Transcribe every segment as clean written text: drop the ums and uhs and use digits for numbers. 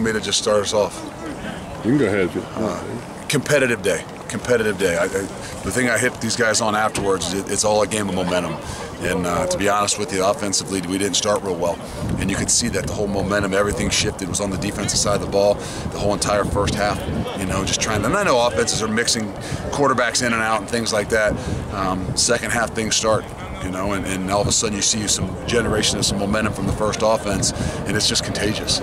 want me to just start us off? You can go ahead. Competitive day. Competitive day. The thing I hit these guys on afterwards is it's all a game of momentum. And to be honest with you, offensively, we didn't start real well. And you could see that the whole momentum, everything shifted, was on the defensive side of the ball the whole entire first half. You know, just trying to, and I know offenses are mixing quarterbacks in and out and things like that. Second half things start. You know, and all of a sudden you see some generation of some momentum from the first offense, and it's just contagious.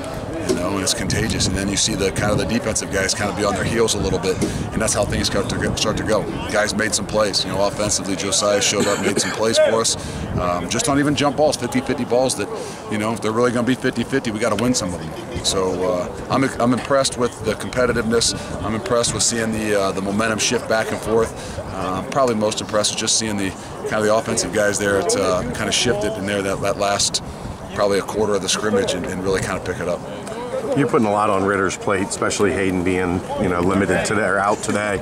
You know, and it's contagious. And then you see the kind of the defensive guys kind of be on their heels a little bit, and that's how things start to go. Guys made some plays. You know, offensively, Josiah showed up, made some plays for us, just on even jump balls, 50-50 balls that, you know, if they're really going to be 50-50, we got to win some of them. So I'm impressed with the competitiveness. I'm impressed with seeing the momentum shift back and forth. Probably most impressed with just seeing the kind of the offensive guys there. It kind of shifted in there that last probably a quarter of the scrimmage and really kind of pick it up. You're putting a lot on Ritter's plate, especially Hayden being, you know, limited today or out today.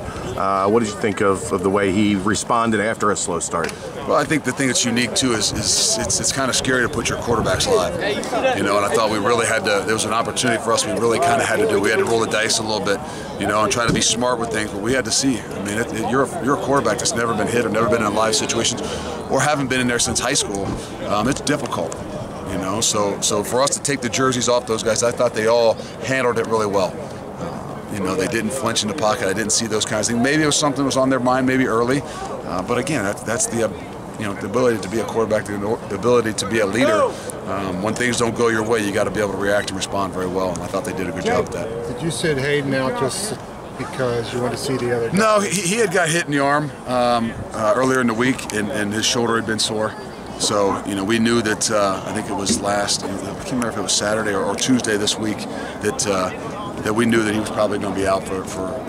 What did you think of the way he responded after a slow start? Well, I think the thing that's unique too is it's kind of scary to put your quarterbacks live. You know, and I thought we really had to. There was an opportunity for us. We really kind of had to do. We had to roll the dice a little bit, you know, and try to be smart with things. But we had to see. I mean, you're a quarterback that's never been hit or never been in live situations, or haven't been in there since high school. It's difficult. You know, so for us to take the jerseys off those guys, I thought they all handled it really well. You know, they didn't flinch in the pocket. I didn't see those kinds of things. Maybe it was something that was on their mind, maybe early. But again, that's the you know, the ability to be a quarterback, the ability to be a leader. When things don't go your way, you got to be able to react and respond very well. And I thought they did a good job with that. Did you sit Hayden out just because you wanted to see the other guy? No, he had got hit in the arm earlier in the week, and his shoulder had been sore. So, you know, we knew that, I think it was I can't remember if it was Saturday or Tuesday this week, that we knew that he was probably going to be out for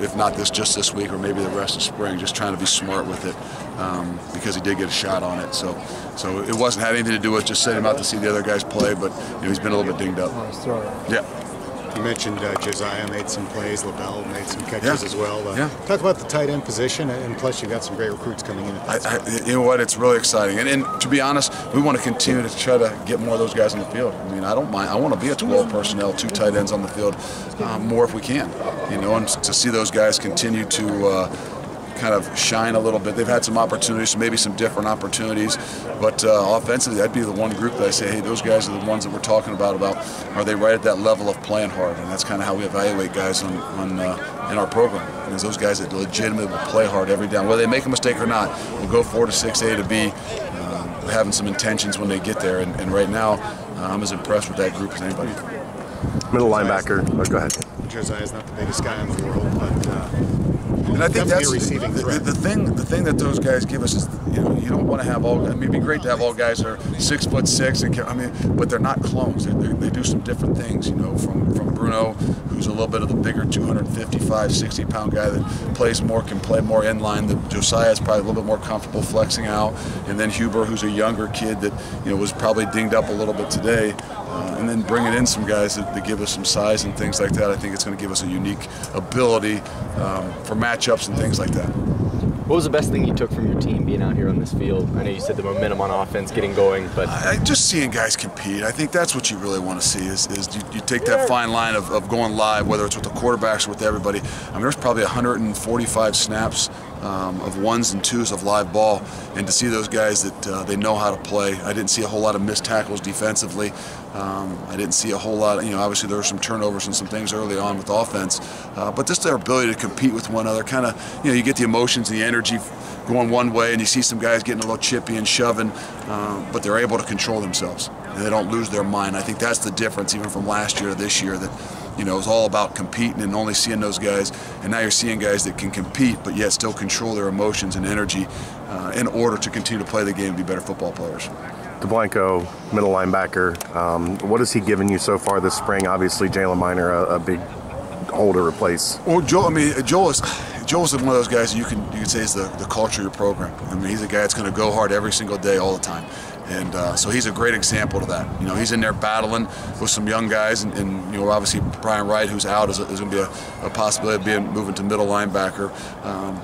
if not just this week or maybe the rest of spring, just trying to be smart with it because he did get a shot on it. So it wasn't had anything to do with just sending him out to see the other guys play, but, you know, he's been a little bit dinged up. Yeah. You mentioned Josiah made some plays, LaBelle made some catches as well. Talk about the tight end position, and plus you've got some great recruits coming in. You know what? It's really exciting, and to be honest, we want to continue to try to get more of those guys on the field. I mean, I don't mind. I want to be a 12 personnel, 2 tight ends on the field, more if we can. You know, and to see those guys continue to kind of shine a little bit. They've had some opportunities, maybe some different opportunities, but offensively, that'd be the one group that I say, hey, those guys are the ones that we're talking about are they right at that level of playing hard? And that's kind of how we evaluate guys in our program. Because those guys that legitimately will play hard every down, whether they make a mistake or not, will go 4 to 6, A to B, having some intentions when they get there. And right now, I'm as impressed with that group as anybody. Middle linebacker. Oh, go ahead. Josiah's not the biggest guy in the world, but and I think that's the thing that those guys give us is, you know, you don't want to have all. I mean, it'd be great to have all guys that are 6'6", and I mean, but they're not clones. They do some different things. You know, from Bruno, who's a little bit of the bigger 255, 60-pound guy that plays more, can play more in line. Josiah is probably a little bit more comfortable flexing out, and then Huber, who's a younger kid that, you know, was probably dinged up a little bit today. And then bringing in some guys that give us some size and things like that, I think it's going to give us a unique ability for matchups and things like that. What was the best thing you took from your team being out here on this field? I know you said the momentum on offense getting going, but just seeing guys compete. I think that's what you really want to see is you take that fine line of going live, whether it's with the quarterbacks or with everybody. I mean, there's probably 145 snaps of 1s and 2s of live ball, and to see those guys that they know how to play. I didn't see a whole lot of missed tackles defensively. I didn't see a whole lot, you know, obviously there were some turnovers and some things early on with offense, but just their ability to compete with one another, kind of, you know, you get the emotions and the energy going one way, and you see some guys getting a little chippy and shoving, but they're able to control themselves, and they don't lose their mind. I think that's the difference even from last year to this year, that, you know, it was all about competing and only seeing those guys, and now you're seeing guys that can compete but yet still control their emotions and energy in order to continue to play the game and be better football players. DeBlanco, middle linebacker, what has he given you so far this spring? Obviously, Jalen Miner, a big hole to replace. Well, Joel is one of those guys you can say is the culture of your program. I mean, he's a guy that's going to go hard every single day, all the time. And so he's a great example to that. You know, he's in there battling with some young guys, and you know, obviously Brian Wright, who's out, is going to be a possibility of moving to middle linebacker.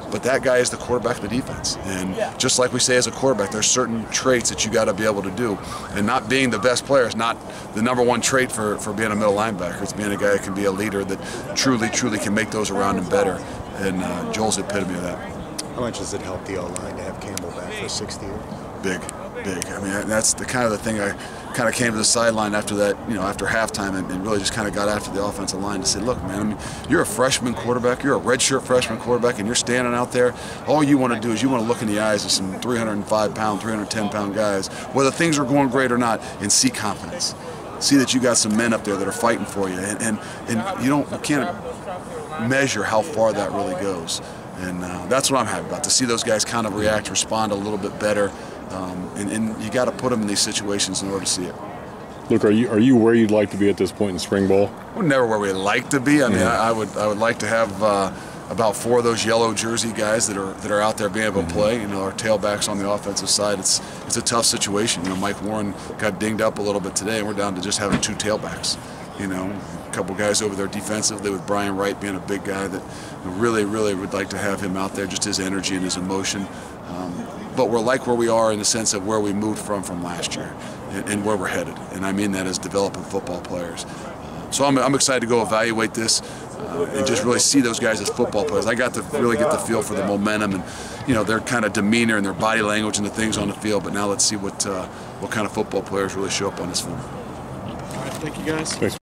But that guy is the quarterback of the defense. And just like we say as a quarterback, there's certain traits that you got to be able to do. And not being the best player is not the #1 trait for being a middle linebacker. It's being a guy that can be a leader that truly can make those around him better. And Joel's the epitome of that. How much does it help the O-line to have Campbell back for 6th year? Big. I mean, that's the kind of the thing I kind of came to the sideline after that, you know, after halftime, and really just kind of got after the offensive line to say, look, man, I mean, you're a freshman quarterback, you're a redshirt freshman quarterback, and you're standing out there. All you want to do is you want to look in the eyes of some 305-pound, 310-pound guys, whether things are going great or not, and see confidence. See that you got some men up there that are fighting for you, and you can't measure how far that really goes. And that's what I'm happy about, to see those guys kind of react, respond a little bit better. And you got to put them in these situations in order to see it. Look, are you where you'd like to be at this point in spring ball? We're never where we'd like to be. I mean, I would like to have about 4 of those yellow jersey guys that are out there being able to play. You know, our tailbacks on the offensive side. It's a tough situation. You know, Mike Warren got dinged up a little bit today, and we're down to just having 2 tailbacks. You know, a couple guys over there defensively, with Brian Wright being a big guy that really would like to have him out there, just his energy and his emotion. But we're like where we are in the sense of where we moved from last year and where we're headed. And I mean that as developing football players. So I'm excited to go evaluate this and just really see those guys as football players. I got to really get the feel for the momentum and, you know, their kind of demeanor and their body language and the things on the field. But now let's see what kind of football players really show up on this film. All right, thank you guys. Thanks.